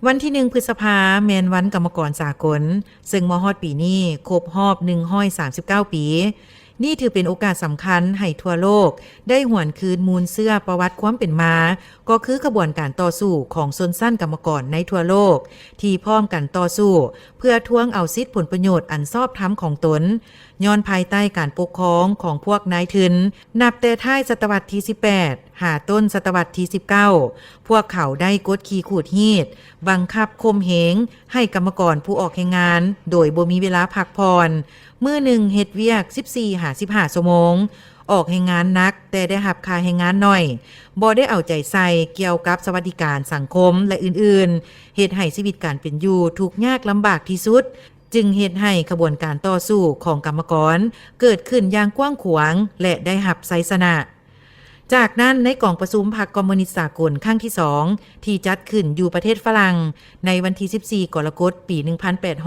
วันที่1 พฤษภาแมนวันกรรมกรสากลซึ่งมฮอดปีนี้ครบรอบ139 ปีนี่ถือเป็นโอกาสสำคัญให้ทั่วโลกได้หวนคืนมูลเสื้อประวัติความเป็นมาก็คือกระบวนการต่อสู้ของชนชั้นกรรมกรในทั่วโลกที่พร้อมกันต่อสู้เพื่อทวงเอาสิทธิผลประโยชน์อันชอบธรรมของตนย้อนภายใต้การปกครองของพวกนายทุนนับแต่ท้ายศตวรรษที่18หาต้นศตวรรษที่19พวกเขาได้กดขี่ขูดฮีดบังคับข่มเหงให้กรรมกรผู้ออกแรงงานโดยบ่มีเวลาพักผ่อนมื้อหนึ่งเฮ็ดเวียก14-15 ชั่วโมงออกแรงงานนักแต่ได้รับค่าแรงงานน้อยบ่ได้เอาใจใส่เกี่ยวกับสวัสดิการสังคมและอื่นๆเฮ็ดให้ชีวิตการเป็นอยู่ทุกข์ยากลำบากที่สุดจึงเฮ็ดให้ขบวนการต่อสู้ของกรรมกรเกิดขึ้นอย่างกว้างขวางและได้รับชัยชนะจากนั้นในกองประชุมพรรคคอมมิวนิสต์สากลครั้งที่2ที่จัดขึ้นอยู่ประเทศฝรั่งในวันที่14 กรกฎาคมปี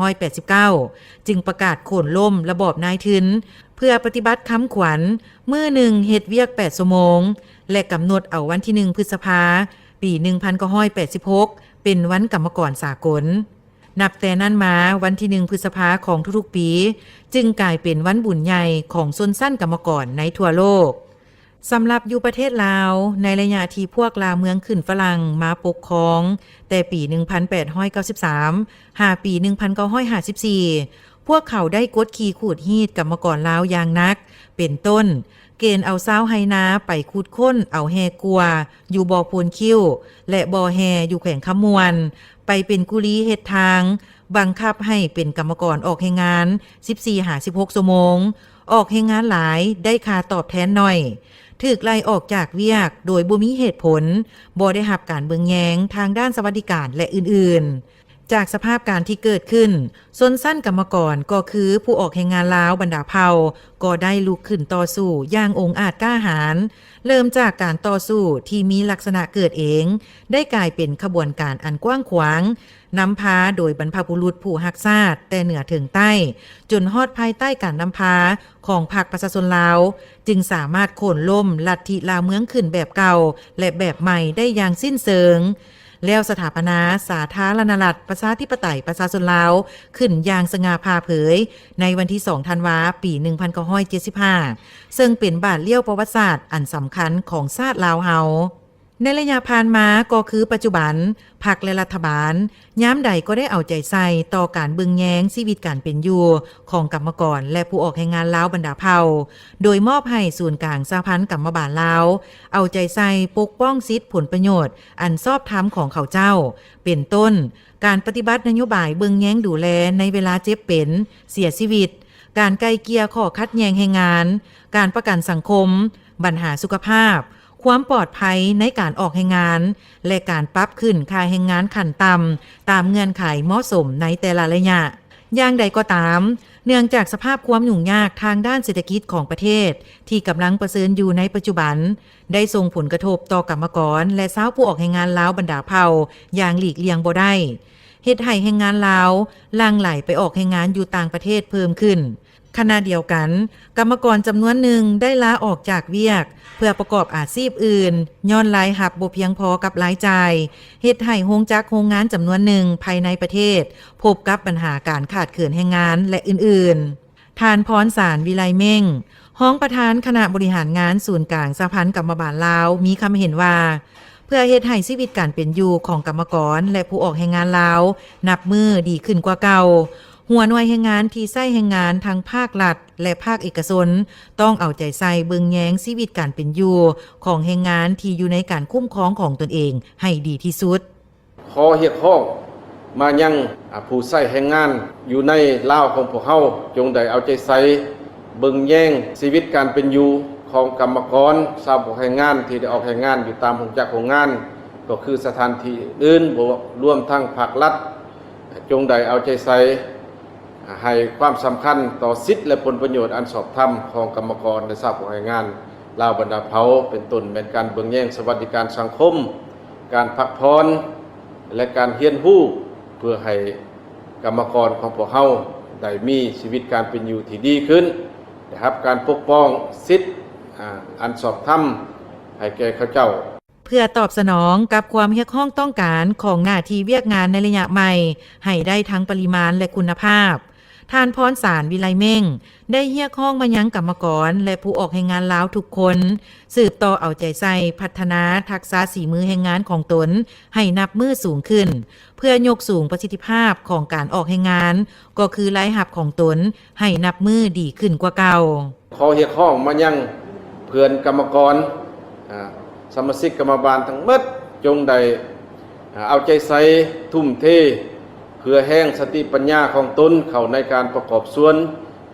1889จึงประกาศโค่นล้มระบอบนายทุนเพื่อปฏิบัติค้ำขวัญมื้อหนึ่งเฮ็ดเวียก8 ชั่วโมงและกำหนดเอาวันที่1 พฤษภาคมปี 1986เป็นวันกรรมกรสากลนับแต่นั้นมาวันที่1 พฤษภาคมของทุกๆปีจึงกลายเป็นวันบุญใหญ่ของชนชั้นกรรมกรในทั่วโลกสำหรับอยู่ประเทศลาวในระยะที่พวกลาวเมืองขึ้นฝรั่งมาปกครองแต่ปี 1893 หาปี 1954 พวกเขาได้กดขี่ขูดฮีดกรรมกรลาวอย่างนักเป็นต้นเกณฑ์เอาเศร้าไฮนาไปคูดค้นเอาแฮกัวอยู่บ่อโพนคิ้วและบ่อแฮอยู่แขวงขมวนไปเป็นกุลีเฮ็ดทางบังคับให้เป็นกรรมกรออกแรงงาน 14-16 ชั่วโมงออกแรงงานหลายได้ค่าตอบแทนน้อยถูกไล่ออกจากเวียกโดยบ่มีเหตุผลบ่ได้รับการเบิ่งแยงทางด้านสวัสดิการและอื่นๆจากสภาพการที่เกิดขึ้นชนชั้นกรรมกรก็คือผู้ออกแรงงานลาวบรรดาเผ่าก็ได้ลุกขึ้นต่อสู้อย่างองอาจกล้าหาญเริ่มจากการต่อสู้ที่มีลักษณะเกิดเองได้กลายเป็นขบวนการอันกว้างขวางนำพาโดยบรรพบุรุษผู้รักชาติแต่เหนือถึงใต้จนฮอดภายใต้การนำพาของพรรคประชาชนลาวจึงสามารถโค่นล้มลัทธิลาวเมืองขึ้นแบบเก่าและแบบใหม่ได้อย่างสิ้นเชิงแล้วสถาปนาสาธารณรัฐประชาธิปไตยประชาชนลาวขึ้นอย่างสง่าผ่าเผยในวันที่2 ธันวาคมปี 1975ซึ่งเป็นบาทเลี้ยวประวัติศาสตร์อันสำคัญของชาติลาวเฮาในระยะผ่านมาก็คือปัจจุบันพรรคและรัฐบาลย้ำใดก็ได้เอาใจใส่ต่อการเบิ่งแยงชีวิตการเป็นอยู่ของกรรมกรและผู้ออกแรงงานลาวบรรดาเผ่าโดยมอบให้ศูนย์กลางสหพันธ์กรรมบาลลาวเอาใจใส่ปกป้องสิทธิผลประโยชน์อันชอบธรรมของเขาเจ้าเป็นต้นการปฏิบัตินโยบายเบิ่งแยงดูแลในเวลาเจ็บเป็นเสียชีวิตการไกลเกลี่ยข้อขัดแย้งแรงงานการประกันสังคมปัญหาสุขภาพความปลอดภัยในการออกแรงงานและการปรับขึ้นค่าแรงงานขั้นต่ำตามเงื่อนไขเหมาะสมในแต่ละระยะอย่างใดก็ตามเนื่องจากสภาพความยุ่งยากทางด้านเศรษฐกิจของประเทศที่กำลังประเสริญอยู่ในปัจจุบันได้ส่งผลกระทบต่อกรรมกรและชาวผู้ออกแรงงานลาวบรรดาเผ่าอย่างหลีกเลี่ยงบ่ได้เฮ็ดให้แรงงานลาวหลั่งไหลไปออกแรงงานอยู่ต่างประเทศเพิ่มขึ้นขณะเดียวกันกรรมกรจำนวนหนึ่งได้ลาออกจากเวียกเพื่อประกอบอาชีพอื่นย้อนรายรับบ่เพียงพอกับรายจ่ายเฮ็ดให้โรงจักรโรงงานจำนวนหนึ่งภายในประเทศพบกับปัญหาการขาดเขินแรงงานและอื่นๆท่านพรสารวิไลเม่งรองประธานคณะบริหารงานศูนย์กลางสหพันธ์กรรมบาลลาวมีคำเห็นว่าเพื่อเฮ็ดให้ชีวิตการเป็นอยู่ของกรรมกรและผู้ออกแรงงานลาวนับมือดีขึ้นกว่าเก่าหัวหน่วยแรงงานที่ใช้แรงงานทั้งภาครัฐและภาคเอกชนต้องเอาใจใส่เบิ่งแยงชีวิตการเป็นอยู่ของแรงงานที่อยู่ในการคุ้มครองของตนเองให้ดีที่สุดขอเรียกร้องมายังผู้ใช้แรงงานอยู่ในลาวของพวกเฮาจงได้เอาใจใส่เบิ่งแยงชีวิตการเป็นอยู่ของกรรมกรชาวแรงงานที่ได้ออกแรงงานอยู่ตามโรงจักรโรงงานก็คือสถานที่อื่นรวมทั้งภาครัฐจงได้เอาใจใส่ให้ความสำคัญต่อสิทธิและผลประโยชน์อันชอบธรรมของกรรมกรและชาวแรงงานลาวบรรดาเผ่าเป็นต้นเป็นการเบิ่งแยงสวัสดิการสังคมการพักผ่อนและการเรียนรู้เพื่อให้กรรมกรของพวกเฮาได้มีชีวิตการเป็นอยู่ที่ดีขึ้นนะครับการปกป้องสิทธิอันชอบธรรมให้แก่เขาเจ้า เพื่อตอบสนองกับความเรียกร้องต้องการของหน้าที่เวียกงานในระยะใหม่ให้ได้ทั้งปริมาณและคุณภาพท่านพรสารวิไลเม่งได้เรียกร้องมายังกรรมกรและผู้ออกแรงงานลาวทุกคนสืบต่อเอาใจใส่พัฒนาทักษะฝีมือแรงงานของตนให้นับมือสูงขึ้นเพื่อยกสูงประสิทธิภาพของการออกแรงงานก็คือรายรับของตนให้นับมือดีขึ้นกว่าเก่าขอเรียกร้องมายังเพื่อนกรรมกรสมาชิกกรรมบาลทั้งหมดจงได้เอาใจใส่ทุ่มเทเพื่อแห้งสติปัญญาของตนเข้าในการประกอบส่วน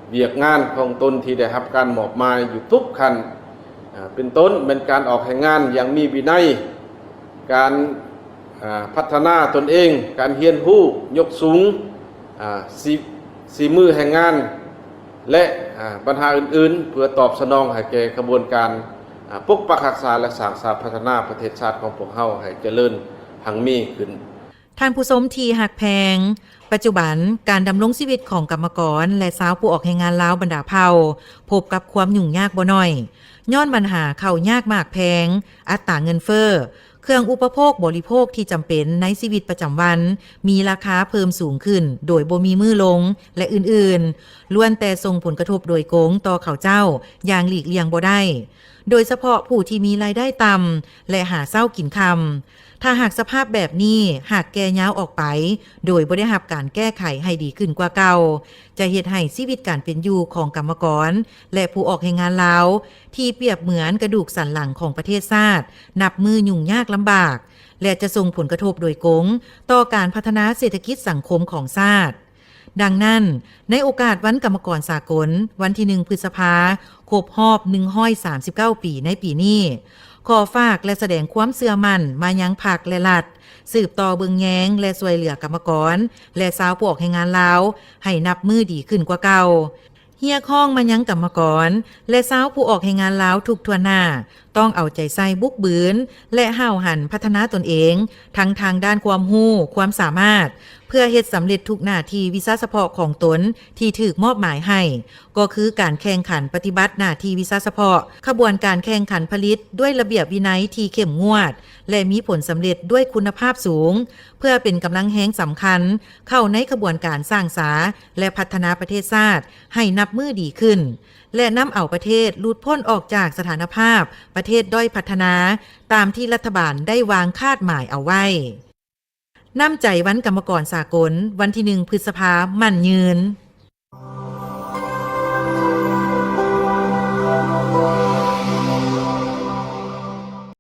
เวียกงานของตนที่ได้รับการมอบหมายอยู่ทุกขั้นเป็นต้นเป็นการออกแรงงานอย่างมีวินัยการพัฒนาตนเองการเรียนรู้ยกสูงสีมือแห่งงานและปัญหาอื่นๆเพื่อตอบสนองให้แก่กระบวนการปกปักรักษาและสร้างสรรค์พัฒนาประเทศชาติของพวกเราให้เจริญหั่งมีขึ้นท่านผู้ชมที่หักแพงปัจจุบันการดำรงชีวิตของกรรมกรและสาวผู้ออกแรงงานลาวบรรดาเผ่าพบกับความยุ่งยากบ่น้อยย้อนปัญหาเข้ายากมากแพงอัตราเงินเฟ้อเครื่องอุปโภคบริโภคที่จำเป็นในชีวิตประจำวันมีราคาเพิ่มสูงขึ้นโดยบ่มีมือลงและอื่นๆล้วนแต่ส่งผลกระทบโดยโกงต่อเขาเจ้าอย่างหลีกเลี่ยงบ่ได้โดยเฉพาะผู้ที่มีรายได้ต่ำและหาเช้ากินค่ำถ้าหากสภาพแบบนี้หากแก้ยาวออกไปโดยบ่ได้รับการแก้ไขให้ดีขึ้นกว่าเก่าจะเฮ็ดให้ชีวิตการเป็นอยู่ของกรรมกรและผู้ออกแรงงานลาวที่เปรียบเหมือนกระดูกสันหลังของประเทศชาตินับมือยุ่งยากลำบากและจะส่งผลกระทบโดยกงต่อการพัฒนาเศรษฐกิจสังคมของชาติดังนั้นในโอกาสวันกรรมกรสากลวันที่1 พฤษภาครบรอบ139 ปีในปีนี้ขอฝากและแสดงความเชื่อมั่นมายังภาคและรัฐสืบต่อเบิงแยงและช่วยเหลือกรรมกรและสาวผู้ออกแรงงานลาวให้นับมือดีขึ้นกว่าเก่าเฮียข้องมายังกรรมกรและสาวผู้ออกแรงงานลาวทุกทั่วหน้าต้องเอาใจใส่บุกบืนและห้าวหันพัฒนาตนเองทั้งทางด้านความรู้ความสามารถเพื่อเฮ็ดสำเร็จทุกหน้าที่วิชาเฉพาะของตนที่ถูกมอบหมายให้ก็คือการแข่งขันปฏิบัติหน้าที่วิชาเฉพาะขบวนการแข่งขันผลิตด้วยระเบียบวินัยที่เข้มงวดและมีผลสำเร็จด้วยคุณภาพสูงเพื่อเป็นกำลังแห่งสำคัญเข้าในขบวนการสร้างสรรค์และพัฒนาประเทศชาติให้นับมือดีขึ้นและนำเอาประเทศหลุดพ้นออกจากสถานภาพประเทศด้อยพัฒนาตามที่รัฐบาลได้วางคาดหมายเอาไว้น้ำใจวันกรรมกรสากลวันที่1 พฤษภาคมมั่นยืน